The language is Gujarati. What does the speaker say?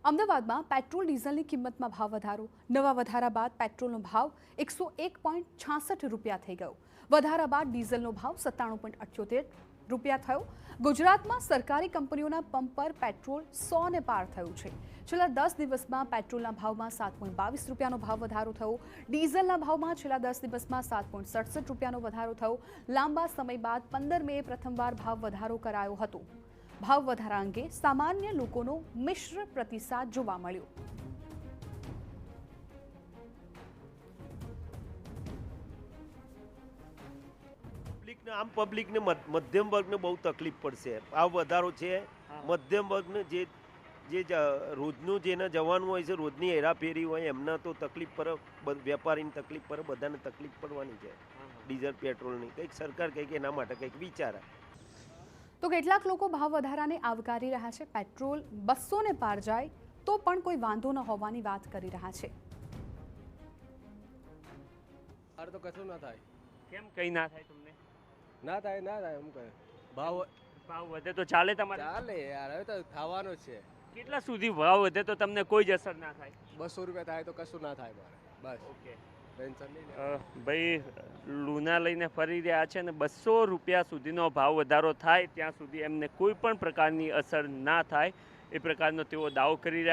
અમદાવાદમાં પેટ્રોલ ડીઝલની કિંમતમાં ભાવ વધારો. નવા વધારા બાદ પેટ્રોલનો ભાવ 101.66 રૂપિયા થઈ ગયો. વધારા બાદ ડીઝલનો ભાવ 97.78 રૂપિયા થયો. ગુજરાતમાં સરકારી કંપનીઓના પંપ પર પેટ્રોલ 100 ને પાર થયું છે. છેલ્લા 10 દિવસમાં પેટ્રોલના ભાવમાં 7.22 રૂપિયાનો ભાવ વધારો થયો. ડીઝલના ભાવમાં છેલ્લા 10 દિવસમાં 7.67 રૂપિયાનો વધારો થયો. લાંબા સમય બાદ 15 મેએ પ્રથમવાર ભાવ વધારો કરાયો હતો. ભાવ વધારા અંગે સામાન્ય લોકોનો મિશ્ર પ્રતિસાદ જોવા મળ્યો. આમ પબ્લિકને મધ્યમ વર્ગને બહુ તકલીફ પડશે. ભાવ વધારો છે. મધ્યમ વર્ગને જે રોજનું જેને જવાનું હોય છે, રોજની હેરાફેરી હોય એમને તો તકલીફ પર, વેપારીની તકલીફ પર, બધાને તકલીફ પડવાની છે. ડીઝલ પેટ્રોલની કંઈક સરકાર કંઈક એના માટે કંઈક વિચારે. તો કેટલાક લોકો ભાવ વધારાને આવકારી રહ્યા છે. પેટ્રોલ 200 ને પાર જાય તો પણ કોઈ વાંધો ન હોવાની વાત કરી રહ્યા છે. અરે તો કશું ના થાય. કેમ કઈ ના થાય તમને? ના થાય એમ કહે. ભાવ વધે તો ચાલે તમારે? ચાલે યાર, હવે તો ખાવાનું જ છે. કેટલા સુધી ભાવ વધે તો તમને કોઈ જ અસર ના થાય? 200 રૂપિયા થાય તો કશું ના થાય મારે. બસ ઓકે. ટેન્શન નહીં. ભાઈ લૂના લઈને ફરી રહ્યા છે ને 200 રૂપિયા સુધીનો ભાવ વધારો થાય ત્યાં સુધી એમને કોઈ પણ પ્રકારની અસર ના થાય એ પ્રકારનો તેઓ દાવો કરી રહ્યા છે.